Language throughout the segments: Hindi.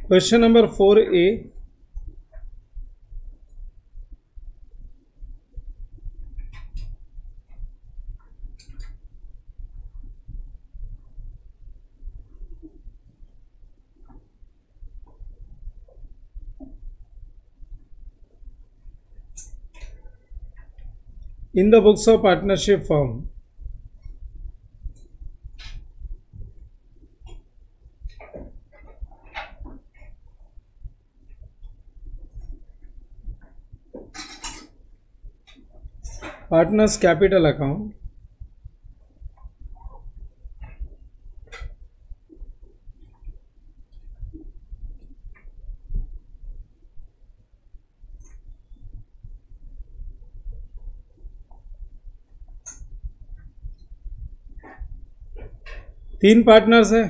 Question number 4A. In the books of partnership firm, partners capital account, तीन पार्टनर्स है।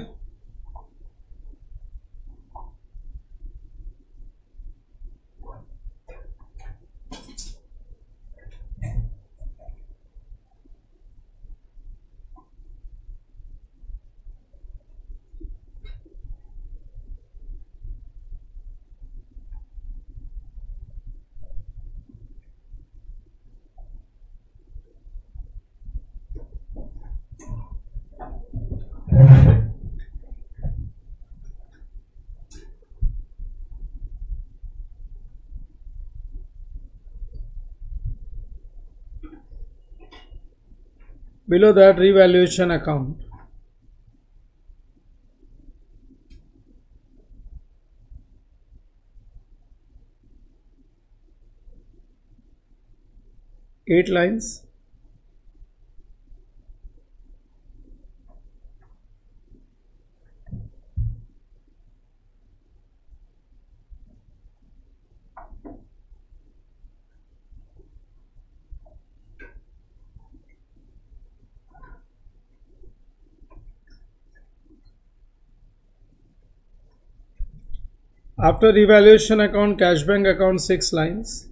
Below that, revaluation account. Eight lines. After revaluation account, cash bank account, 6 lines.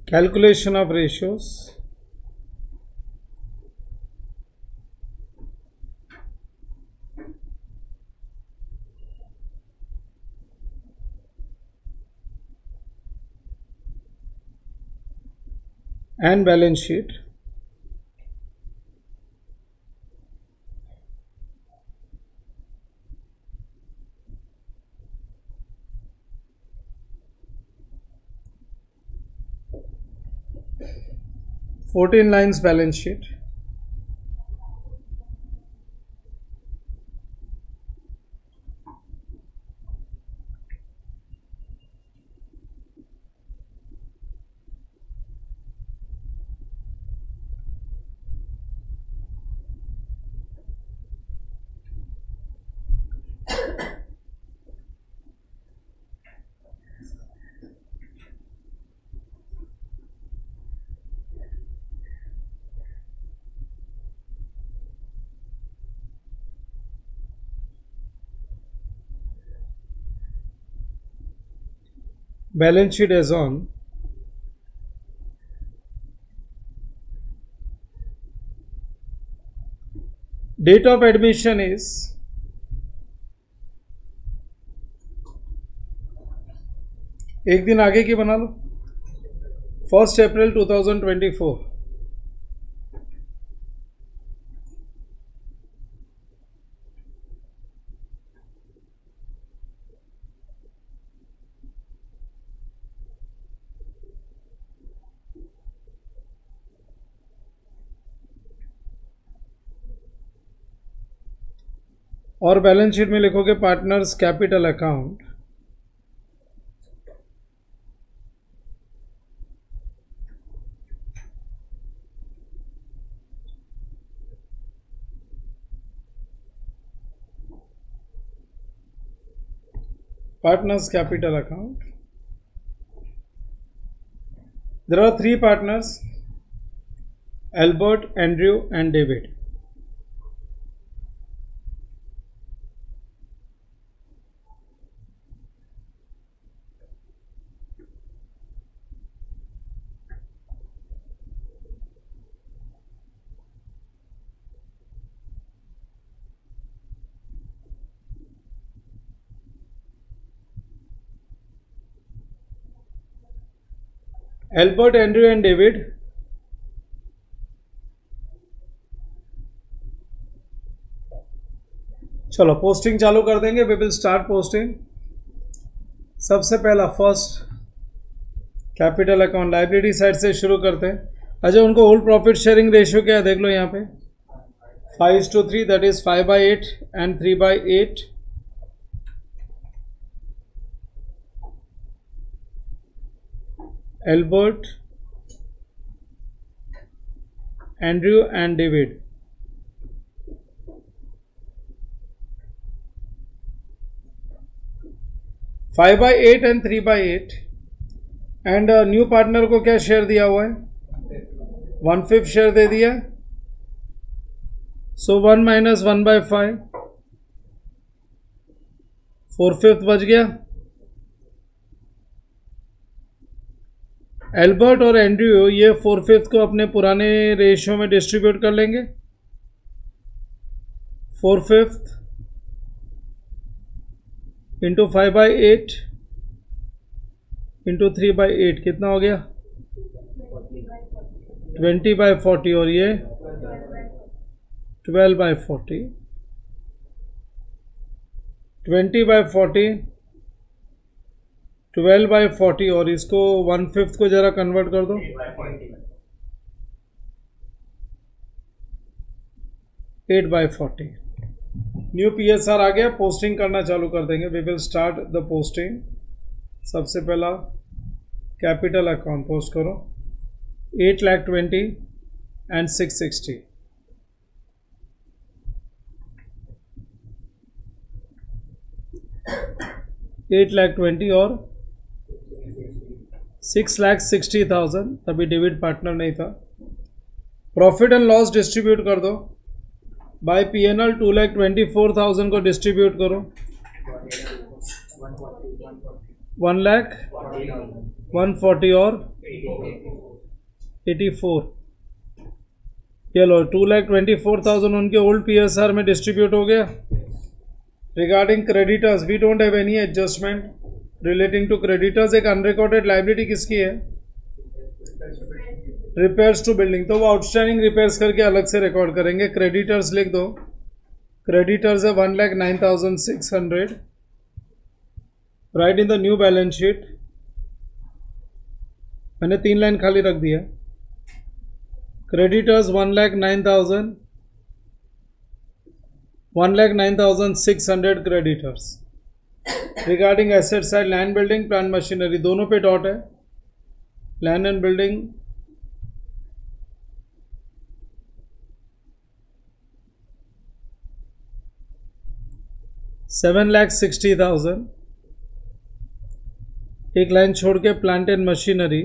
Calculation of ratios. And balance sheet. Fourteen lines balance sheet. Balance sheet as on date of admission is एक दिन आगे की बना लो, 1 अप्रैल 2024। और बैलेंस शीट में लिखोगे partners capital account, partners capital account. There are three partners, Albert, Andrew and David. Albert, Andrew and David चलो पोस्टिंग चालू कर देंगे. We will start posting. सबसे पहला first capital account library side से शुरू करते हैं. अच्छा, उनको होल्ड प्रॉफिट शेयरिंग रेशियो क्या है देख लो यहाँ पे 5:3, that is 5/8 and 3/8. Albert, Andrew and David. Five by eight and 3/8 and new partner को क्या शेयर दिया हुआ है 1/5 शेयर दे दिया. सो 1 - 1/5 4/5 बच गया. एल्बर्ट और एंड्रयू ये 4/5 को अपने पुराने रेशियो में डिस्ट्रीब्यूट कर लेंगे. 4/5 इंटू 5/8 इंटू 3/8 कितना हो गया 20/40 और ये 12/40. 20/40 12/40 और इसको 1/5 को जरा कन्वर्ट कर दो 8/40. न्यू PSR आ गया. पोस्टिंग करना चालू कर देंगे. We will start the posting. सबसे पहला कैपिटल अकाउंट पोस्ट करो 8,20,000 एंड 660. $8,20,000 और 6,60,000. तभी डेविड पार्टनर नहीं था. प्रॉफिट एंड लॉस डिस्ट्रीब्यूट कर दो. बाय PNL 2,24,000 को डिस्ट्रीब्यूट करो. 1,40,000 और 84. ये लो 2,24,000 उनके ओल्ड PSR में डिस्ट्रीब्यूट हो गया. Regarding creditors, we don't have any adjustment relating to creditors. एक unrecorded liability किसकी है repairs to building, तो वो outstanding repairs करके अलग से रिकॉर्ड करेंगे. creditors लिख दो. creditors है 1,09,600. write in the new balance sheet. मैंने 3 लाइन खाली रख दिया. creditors 1,09,600 creditors. Regarding asset side, land building, plant machinery दोनों पे डॉट है. land and building 7,60,000. एक लाइन छोड़ के plant and machinery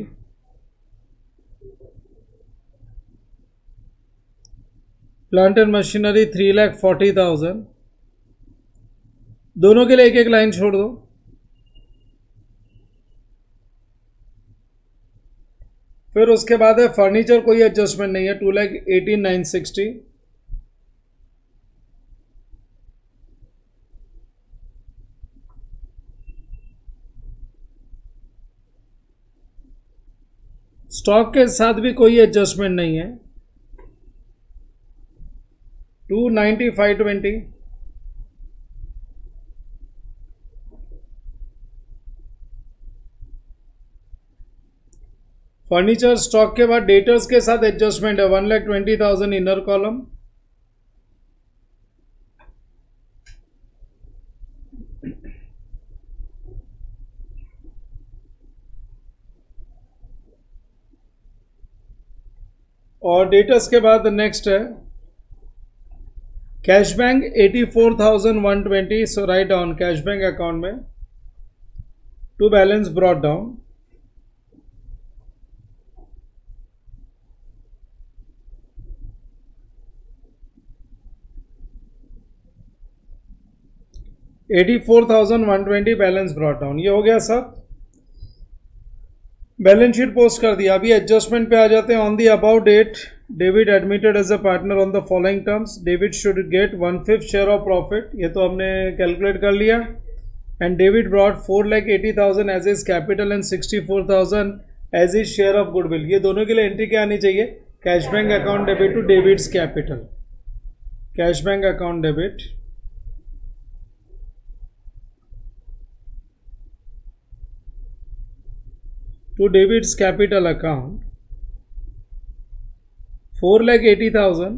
plant and machinery 3,40,000. दोनों के लिए एक एक लाइन छोड़ दो. फिर उसके बाद है फर्नीचर, कोई एडजस्टमेंट नहीं है 2,18,960. स्टॉक के साथ भी कोई एडजस्टमेंट नहीं है 2,95,20. फर्नीचर स्टॉक के बाद डेटर्स के साथ एडजस्टमेंट है 1,20,000 इनर कॉलम. और डेटर्स के बाद नेक्स्ट है cash bank 84,120. So write down cash bank account में to balance brought down. $84,120 balance brought down, ये हो गया सब। बैलेंस शीट पोस्ट कर दिया। अभी एडजस्टमेंट पे आ जाते हैं। On the about date David admitted as a partner on the following terms. David should get 1/5 share of profit, ये तो हमने कैलकुलेट कर लिया। And David brought 4,80,000 as is capital and 64,000 as is share of goodwill. ये दोनों के लिए एंट्री क्या आनी चाहिए? Cash bank account debit to David's capital, cash bank account debit to David's capital account 4,80,000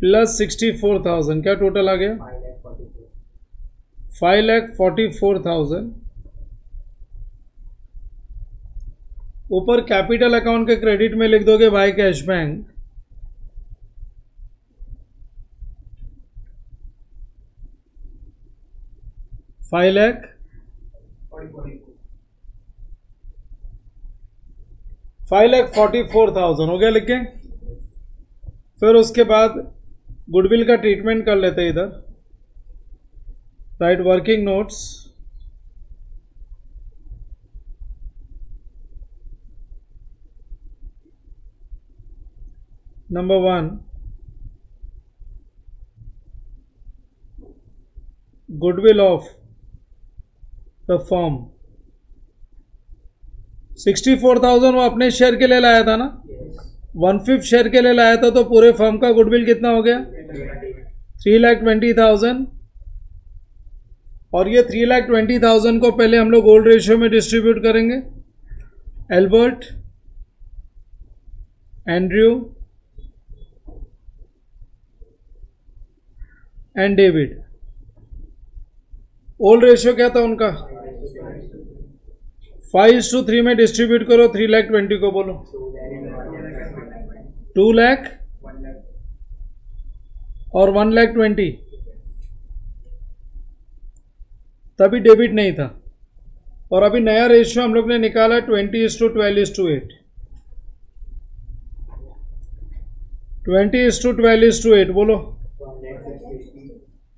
plus 64,000, क्या टोटल आ गया? 5,44,000। ऊपर कैपिटल अकाउंट के क्रेडिट में लिख दोगे बाय कैश बैंक, $5,44,000 हो गया लिख के। फिर उसके बाद गुडविल का ट्रीटमेंट कर लेते हैं इधर। Right working notes, number 1 goodwill of the firm 64,000 वो अपने शेयर के लिए लाया था ना, 1/5 शेयर के लिए लाया था, तो पूरे फर्म का गुडविल कितना हो गया? 3,20,000। और ये 3,20,000 को पहले हम लोग गोल्ड रेशियो में डिस्ट्रीब्यूट करेंगे। Albert, Andrew and David. Old ratio क्या था उनका? 5:3 में डिस्ट्रीब्यूट करो। 3,20,000 को बोलो 2 लाख और 1,20,000। तभी डेबिट नहीं था। और अभी नया रेशियो हम लोग ने निकाला 20:12:8। 20:12:8 बोलो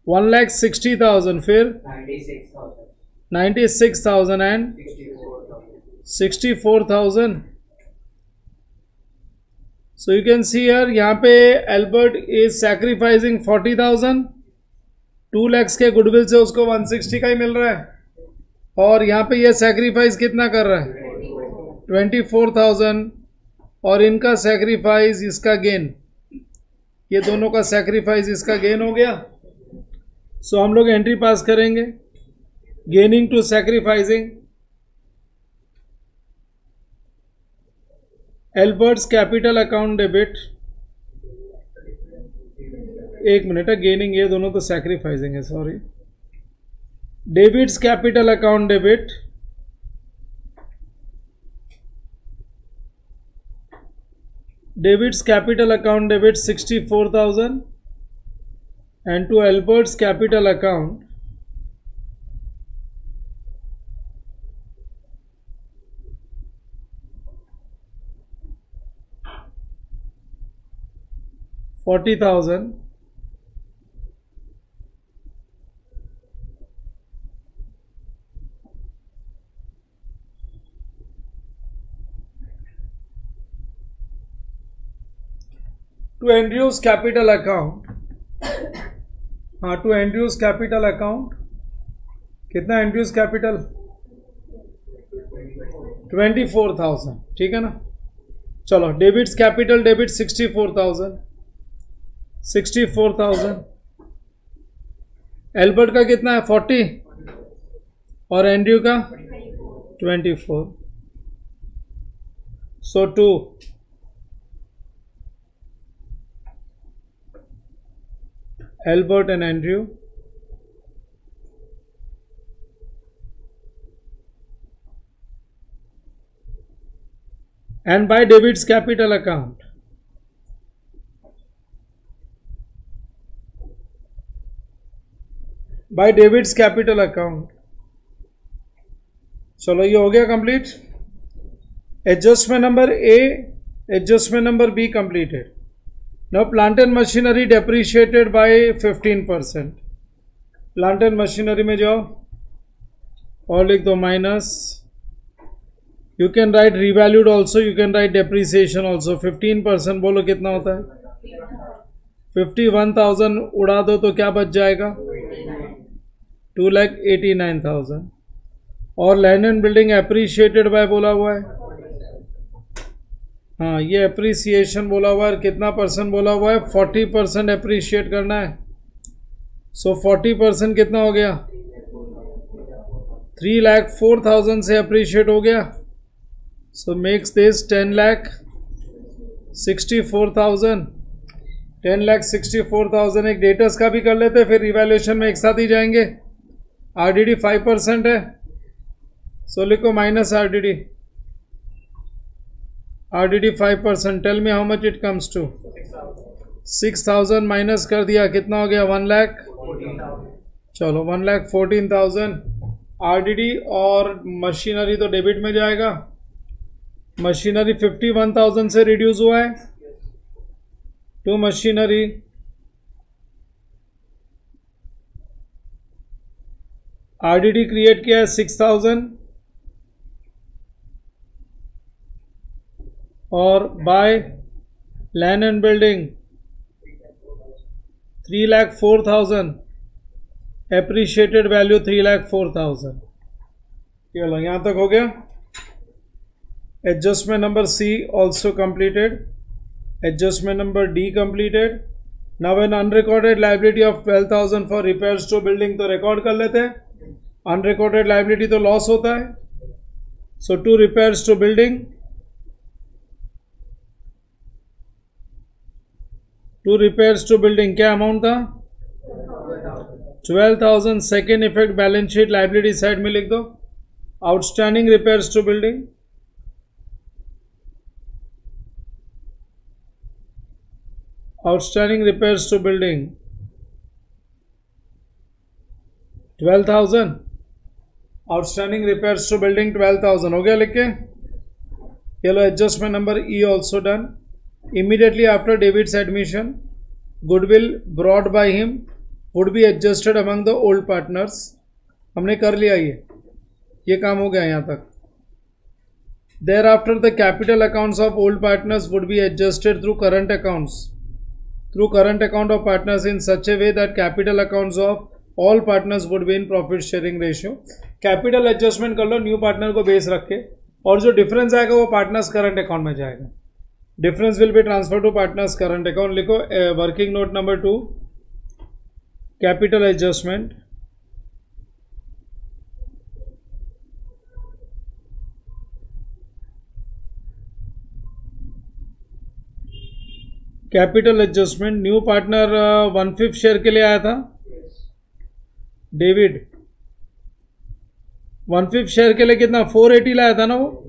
1,60,000, फिर 96,000 and 64,000। So you can see here, यहाँ पे एल्बर्ट इज सैक्रिफाइसिंग 40,000। 2 lakhs के गुडविल से उसको 160 का ही मिल रहा है। और यहाँ पे ये सैक्रिफाइस कितना कर रहा है? 24,000। और इनका सैक्रिफाइस, इसका गेन, ये दोनों का सैक्रिफाइस, इसका गेन हो गया। सो हम लोग एंट्री पास करेंगे, gaining to sacrificing. Albert's capital account debit, एक मिनट है, गेनिंग ये दोनों तो सैक्रिफाइसिंग है, sorry. Debits capital account debit debits capital account debit 64,000 and to Albert's capital account 40,000 to Andrew's capital account। हाँ, टू एंड्रयूज कैपिटल अकाउंट कितना? एंड्रयूज कैपिटल 24,000, ठीक है ना। चलो डेबिट्स कैपिटल डेबिट 64,000। एल्बर्ट का कितना है? 40 और एंड्रयू का 24। सो 2 Albert and Andrew and by David's capital account by David's capital account चलो ये हो गया complete. Adjustment number A, adjustment number B completed. Now plant and machinery depreciated by 15%. Plant and machinery में जाओ और लिख दो minus. You can write revalued also, you can write depreciation also. 15% बोलो कितना होता है? 51,000 उड़ा दो तो क्या बच जाएगा? 2,89,000. और land and building appreciated by बोला हुआ है. हाँ, ये एप्रिसिएशन बोला हुआ है. कितना परसेंट बोला हुआ है? 40% एप्रिशिएट करना है. सो 40% कितना हो गया? 3,04,000 से एप्रिशिएट हो गया. सो मेक्स दिस 10,64,000. 10,64,000. एक डेटर्स का भी कर लेते, फिर इवैल्यूएशन में एक साथ ही जाएंगे. आरडीडी 5% है, सो लिखो minus RDD. RDD 5%. Tell me how much it comes to? 6,000 minus कर दिया, कितना हो गया? 1 लाख. चलो 1,14,000. आरडीडी और मशीनरी तो डेबिट में जाएगा. मशीनरी 51,000 से रिड्यूस हुआ है टू मशीनरी. आरडीडी क्रिएट किया है 6,000 और by land and building 3,04,000. Appreciated value 3,04,000. चलो यहां तक हो गया. Adjustment number C also completed. Adjustment number D completed. Now an unrecorded liability of 12,000 for repairs to building तो रिकॉर्ड कर लेते हैं. अनरिकॉर्डेड लाइबिलिटी तो लॉस होता है. So to repairs to building, to repairs to building क्या अमाउंट था? 12,000. Second effect balance sheet liability side में लिख दो. Outstanding repairs to building, outstanding repairs to building 12,000. Outstanding repairs to building 12,000 हो गया लिख के. चलो adjustment number E also done. Immediately after David's admission, goodwill brought by him would be adjusted among the old partners. हमने कर लिया ये काम हो गया यहाँ तक. Thereafter the capital accounts of old partners would be adjusted through current accounts, through current account of partners in such a way that capital accounts of all partners would be in profit sharing ratio. Capital adjustment कर लो न्यू पार्टनर को बेस रख के, और जो डिफरेंस आएगा वो पार्टनर्स करंट अकाउंट में जाएगा. Difference will be transfer to partners current account. लिखो working note number 2, capital adjustment. Capital adjustment. New partner 1/5 share के लिए आया था डेविड. 1/5 शेयर के लिए कितना? 480 लाया था ना वो.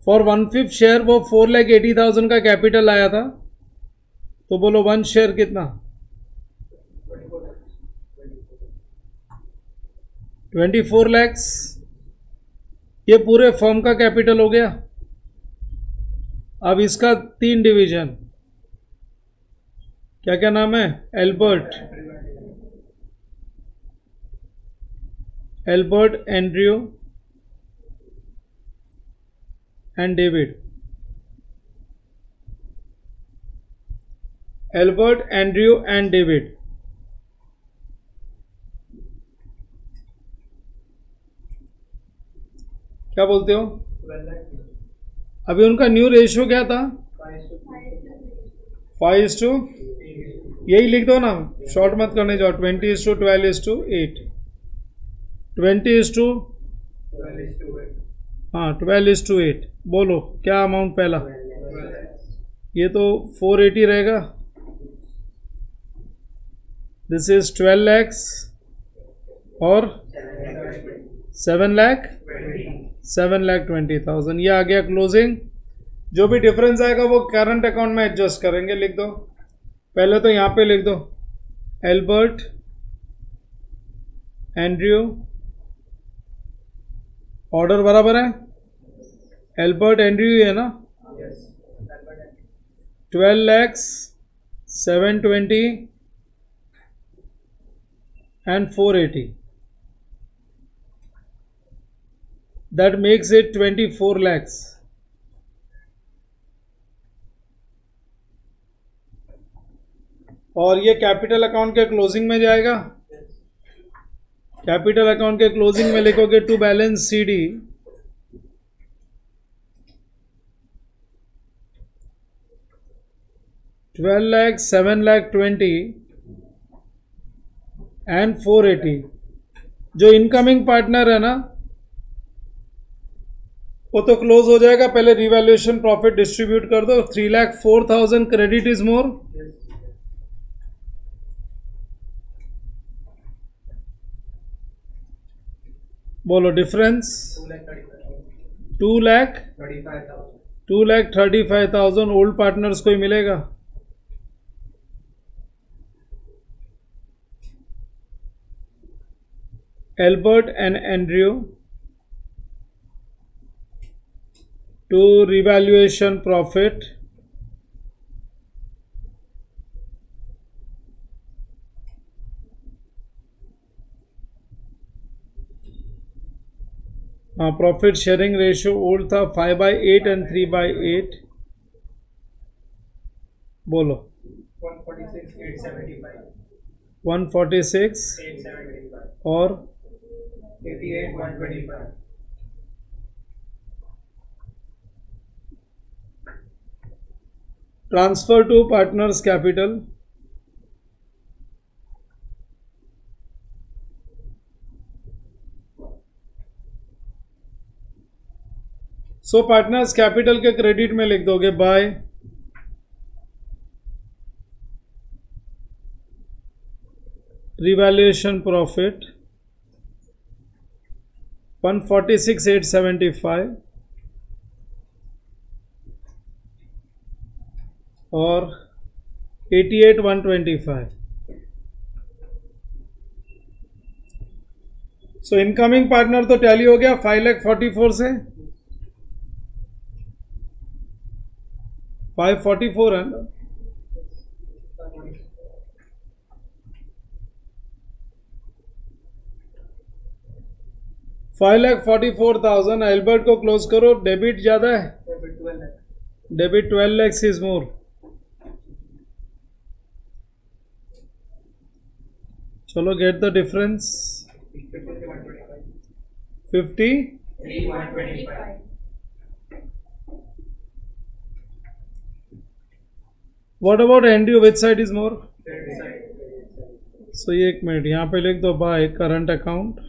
फॉर 1/5 शेयर वो 4,80,000 का कैपिटल लाया था. तो बोलो 1 शेयर कितना? 24 लाख. ये पूरे फर्म का कैपिटल हो गया. अब इसका 3 डिवीजन, क्या क्या नाम है? Albert, Andrew and David. Albert, Andrew and David. क्या बोलते हो? अभी उनका न्यू रेशियो क्या था? 5:, यही लिख दो ना, शॉर्ट मत करने जाओ. 20:12:8. 20:, हाँ 12:8. बोलो क्या अमाउंट पहला? ये तो 480 रहेगा. दिस इज 12 लाख और 7,20,000. ये आ गया क्लोजिंग. जो भी डिफरेंस आएगा वो करंट अकाउंट में एडजस्ट करेंगे. लिख दो पहले तो यहां पे लिख दो एल्बर्ट, एंड्रयू ऑर्डर बराबर है, एल्बर्ट एंड्रयू है ना, 12,720 and 480, that makes it 24 lakhs. और ये कैपिटल अकाउंट के क्लोजिंग में जाएगा। कैपिटल अकाउंट के क्लोजिंग में लिखोगे to balance CD 12 lakh 7 lakh 20 and 480। जो इनकमिंग पार्टनर है ना वो तो क्लोज हो जाएगा, पहले रिवैल्यूएशन प्रॉफिट डिस्ट्रीब्यूट कर दो। 3,04,000 क्रेडिट इज मोर, बोलो डिफरेंस। 2,35,000 ओल्ड पार्टनर्स को ही मिलेगा। Albert and Andrew to revaluation profit profit sharing ratio old था 5/8 एंड 3/8, बोलो 146 और 88,125। Transfer to partners capital so partners capital के क्रेडिट में लिख दोगे बाय रिवैल्यूएशन प्रॉफिट 146,875 और 88,125। सो इनकमिंग पार्टनर तो टैली हो गया 5,44,000 से 544 है ना, $5,44,000। एल्बर्ट को क्लोज करो, डेबिट ज्यादा है, डेबिट 12 lakhs इज मोर। चलो get the difference 53,125। What about Andrew? Which side is more? So ये एक मिनट यहाँ पे लिख दो by current account.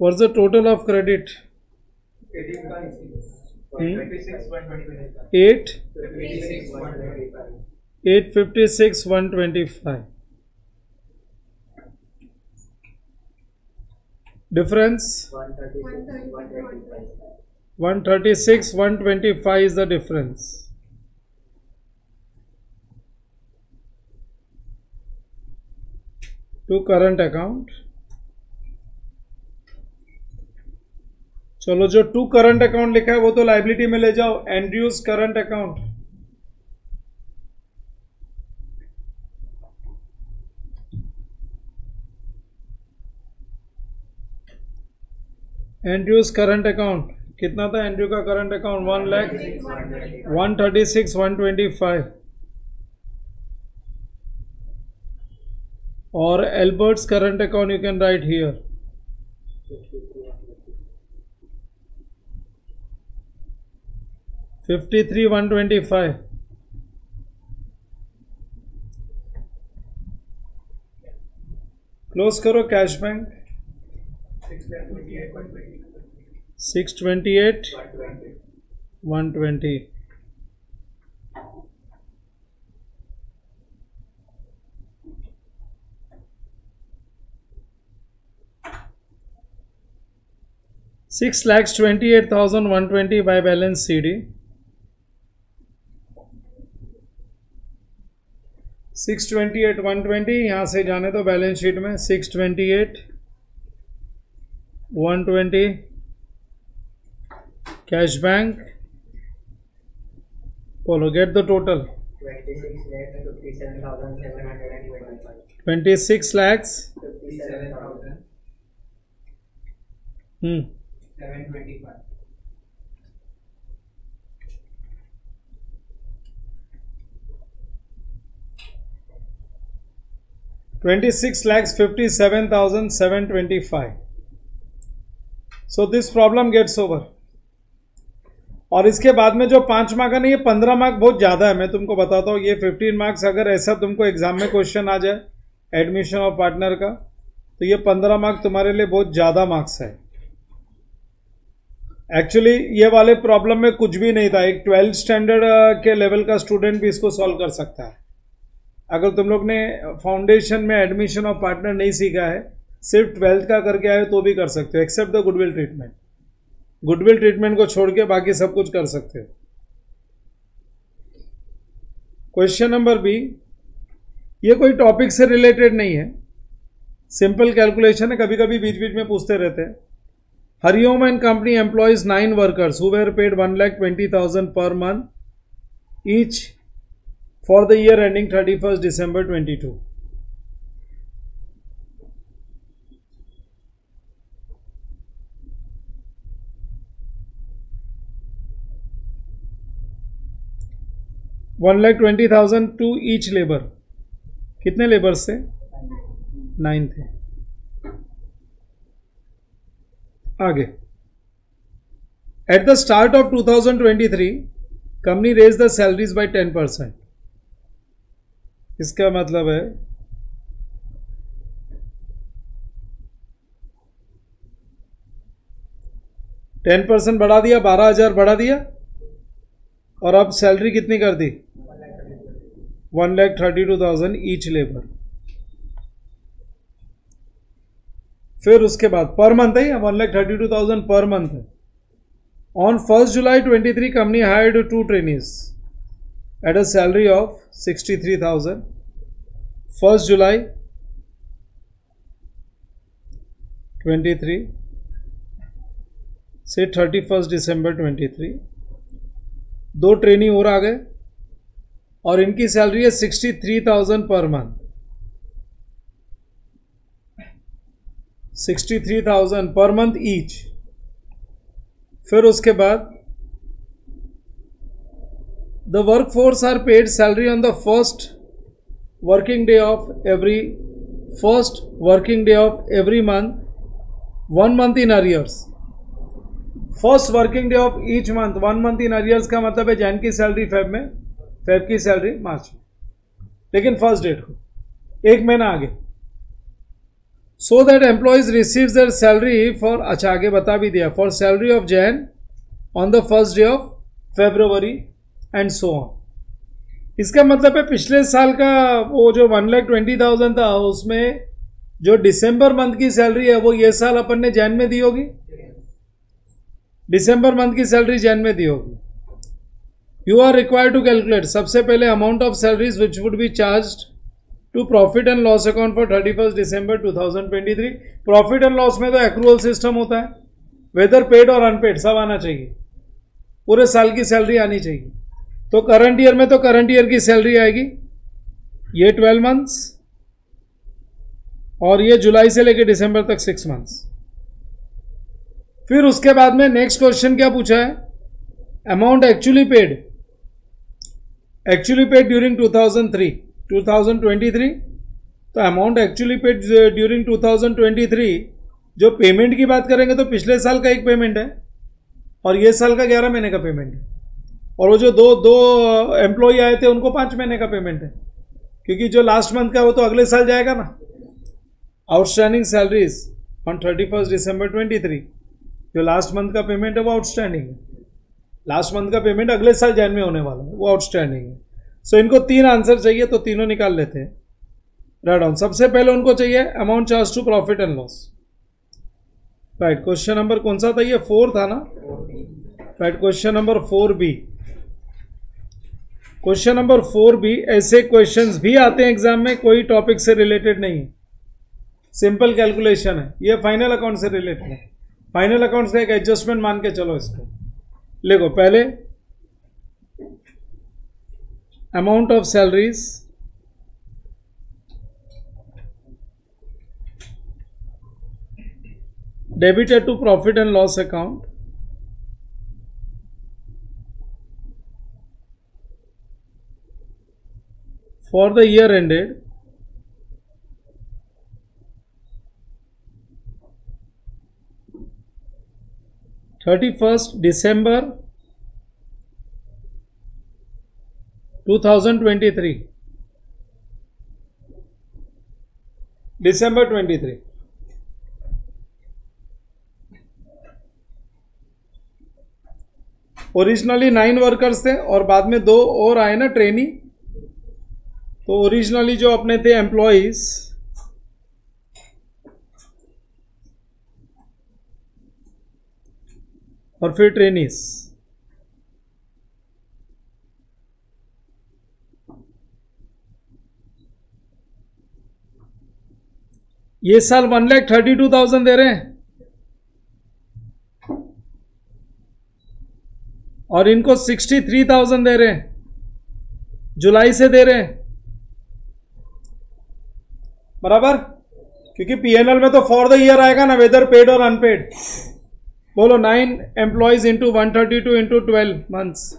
What's the total of credit? 856,125. Difference 136,125 is the difference. To current account. चलो जो टू करंट अकाउंट लिखा है वो तो लाइबिलिटी में ले जाओ। Andrews current account, Andrews current account कितना था? एंड्रयू का करंट अकाउंट 1,136,125 और Albert's current account you can right here 53,125। Close करो cash bank 628,120। $6,28,120 by balance CD। 628,120 यहां से जाने दो बैलेंस शीट में 628,120 120 कैश बैंक, बोलो get the total. 26 lakhs 57,725। 26,57,725। So this problem gets over। और इसके बाद में जो 5 मार्क है ना, ये 15 मार्क बहुत ज़्यादा है। मैं तुमको बताता हूँ, ये 15 मार्क्स अगर ऐसा तुमको एग्जाम में क्वेश्चन आ जाए एडमिशन ऑफ पार्टनर का, तो ये 15 मार्क तुम्हारे लिए बहुत ज़्यादा मार्क्स है। एक्चुअली ये वाले प्रॉब्लम में कुछ भी नहीं था, एक 12th स्टैंडर्ड के लेवल का स्टूडेंट भी इसको सॉल्व कर सकता है। अगर तुम लोग ने फाउंडेशन में एडमिशन ऑफ पार्टनर नहीं सीखा है, सिर्फ 12th का करके आए तो भी कर सकते हो, except the goodwill treatment. Goodwill treatment को छोड़ के बाकी सब कुछ कर सकते हो। क्वेश्चन नंबर बी, ये कोई टॉपिक से रिलेटेड नहीं है, सिंपल कैलकुलेशन है, कभी कभी बीच बीच में पूछते रहते हैं। Hariom and company employs 9 workers who were paid 1,20,000 per month each for the year ending 31 December 22। $1,20,000 to each labour. कितने लेबर से? 9 थे। आगे, at the start of 2023 company raise the salaries by 10%। इसका मतलब है %10 बढ़ा दिया, 12,000 बढ़ा दिया, और अब सैलरी कितनी कर दी? 1,32,000 ईच लेबर। फिर उसके बाद पर मंथ है, 1,32,000 पर मंथ है। On 1 July 23 company hired 2 trainees at a salary of 63,000। 1 July 23 से 31 December 23 2 ट्रेनी और आ गए, और इनकी सैलरी है 63,000 पर मंथ। 63,000 पर मंथ ईच। फिर उसके बाद the work force are paid salary on the first working day of every month, 1 month in arrears. First working day of each month, 1 month in arrears का मतलब है जैन की सैलरी फेब में, फेब की सैलरी मार्च में, लेकिन फर्स्ट डेट को 1 महीना आगे। So that employees receives their salary for, अच्छा आगे बता भी दिया, for salary of Jan on the first day of February and so on. इसका मतलब है पिछले साल का वो जो 1,20,000 था, उसमें जो दिसंबर मंथ की सैलरी है वो ये साल अपन ने जैन में दी होगी, दिसंबर मंथ की सैलरी जैन में दी होगी। You are required to calculate, सबसे पहले amount of salaries which would be charged to profit and loss account for 31 December 2023। Profit and loss में तो एक्रूअल सिस्टम होता है, वेदर पेड और अनपेड सब आना चाहिए, पूरे साल की सैलरी आनी चाहिए। तो करंट ईयर में तो करंट ईयर की सैलरी आएगी, ये 12 मंथ्स, और ये जुलाई से लेकर दिसंबर तक 6 मंथ्स। फिर उसके बाद में नेक्स्ट क्वेश्चन क्या पूछा है? Amount actually paid during 2023। तो अमाउंट एक्चुअली पेड ड्यूरिंग 2023, जो पेमेंट की बात करेंगे तो पिछले साल का एक पेमेंट है, और ये साल का 11 महीने का पेमेंट है, और वो जो दो एम्प्लॉय आए थे उनको 5 महीने का पेमेंट है, क्योंकि जो लास्ट मंथ का वो तो अगले साल जाएगा ना। आउटस्टैंडिंग सैलरीज ऑन 31 December 23, जो लास्ट मंथ का पेमेंट है वो आउटस्टैंडिंग है, लास्ट मंथ का पेमेंट अगले साल जैन में होने वाला है, वो आउटस्टैंडिंग है। सो इनको 3 आंसर चाहिए, तो तीनों निकाल लेते हैं। राइट डाउन, सबसे पहले उनको चाहिए amount charge to profit and loss. Right, question number कौन सा था? ये 4 था ना? Right, question number 4B। Question number 4B, ऐसे क्वेश्चंस भी आते हैं एग्जाम में, कोई टॉपिक से रिलेटेड नहीं है, सिंपल कैलकुलेशन है, ये फाइनल अकाउंट से रिलेटेड है। फाइनल अकाउंट्स का एक एडजस्टमेंट मान के चलो इसको लिखो। पहले amount of salaries debited to profit and loss account for the year ended 31st December 2023, December 23। Originally 9 workers थे और बाद में 2 और आए ना ट्रेनी, तो ओरिजिनली जो अपने थे एम्प्लॉइज और फिर ट्रेनीज, ये साल 1,32,000 दे रहे हैं और इनको 63,000 दे रहे हैं, जुलाई से दे रहे हैं बराबर, क्योंकि पीएनएल में तो फॉर द ईयर आएगा ना, वेदर पेड और अनपेड। बोलो 9 employees into 132 into 12 months,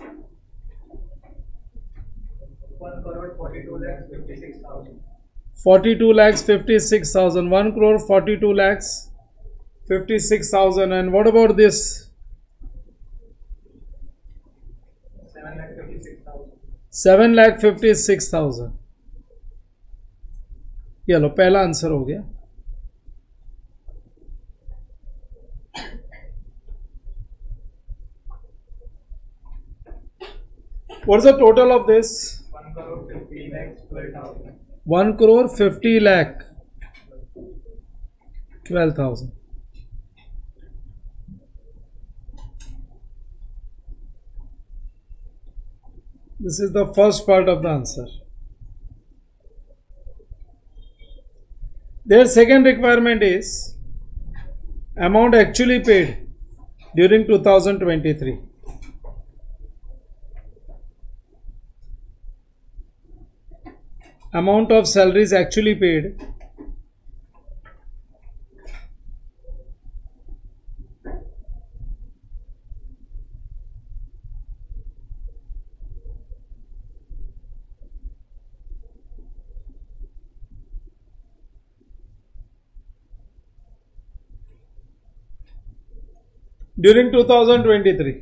42,56,000, 1,42,56,000। And what about this 7,56,000। ये लो पहला आंसर हो गया। What's the total of this? 1,50,12,000। This is the first part of the answer. Their second requirement is amount actually paid during 2023. Amount of salaries actually paid during 2023।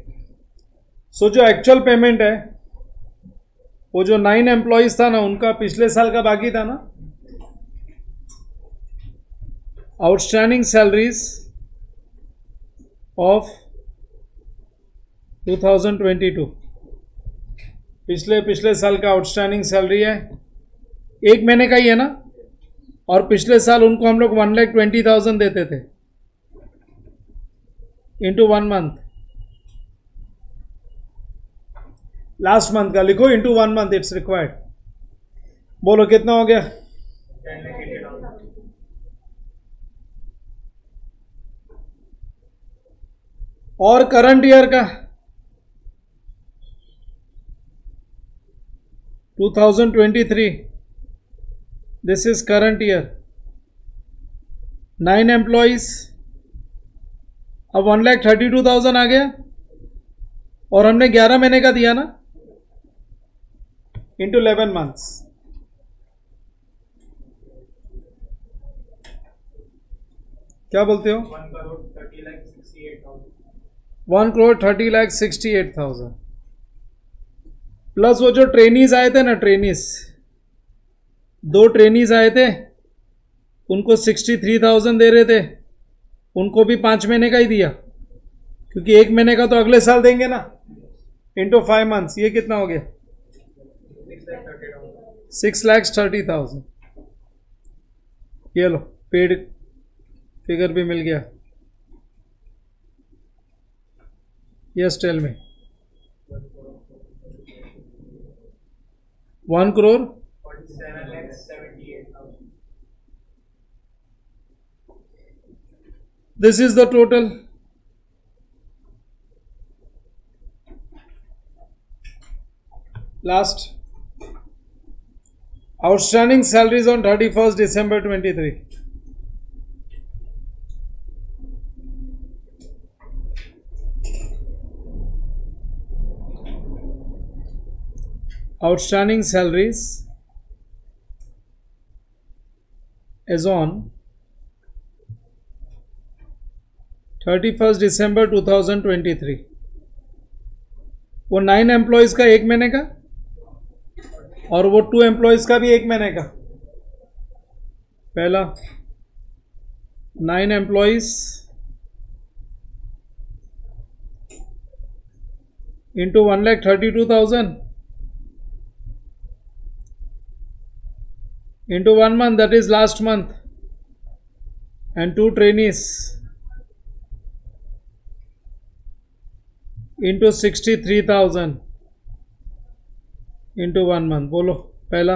सो जो एक्चुअल पेमेंट है वो जो 9 एम्प्लॉइज था ना, उनका पिछले साल का बाकी था ना, आउटस्टैंडिंग सैलरीज ऑफ 2022, पिछले साल का आउटस्टैंडिंग सैलरी है, 1 महीने का ही है ना, और पिछले साल उनको हम लोग 1,20,000 देते थे इंटू 1 मंथ, लास्ट मंथ का लिखो इंटू 1 मंथ इट्स रिक्वायर्ड। बोलो कितना हो गया? 10,80,000। और करंट ईयर का 2023, this is current year, 9 employees, अब 1,32,000 आ गया और हमने 11 महीने का दिया ना, इंटू 11 मंथ्स। क्या बोलते हो? 1,30,68,000 प्लस वो जो ट्रेनीज आए थे ना, ट्रेनीज 2 ट्रेनीज आए थे, उनको 63,000 दे रहे थे, उनको भी 5 महीने का ही दिया, क्योंकि 1 महीने का तो अगले साल देंगे ना, इंटू 5 मंथ्स। ये कितना हो गया? 6,30,000। ये लो पेड फिगर भी मिल गया। यस टेल में 1 crore 47,78,000। This is the total. Last outstanding salaries on 31st December 23. Outstanding salaries as on 31st December 2023. वो 9 एम्प्लॉयज का एक महीने का और वो 2 एम्प्लॉयज का भी एक महीने का. पहला 9 employees into 1,32,000 into 1 month, that is last month, and 2 trainees into 63,000 into 1 month. बोलो पहला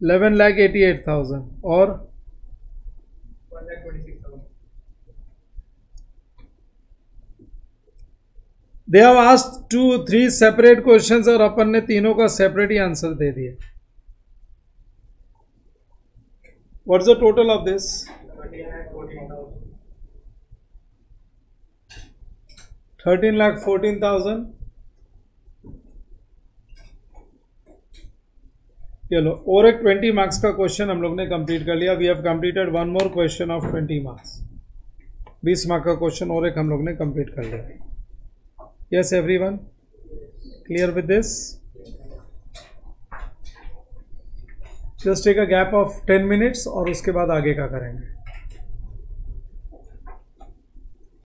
11,88,000 और 1,26,000. They have asked 2-3 separate questions और अपन ने तीनों का सेपरेट ही आंसर दे दिया. What's the total of this? 13,14,000. चलो और एक 20 मार्क्स का क्वेश्चन हम लोग ने कंप्लीट कर लिया. We have completed one more question of 20 marks. 20 mark का क्वेश्चन और एक हम लोग ने कंप्लीट कर लिया. Yes, everyone? Clear with this? Just take a gap of 10 minutes और उसके बाद आगे का करेंगे.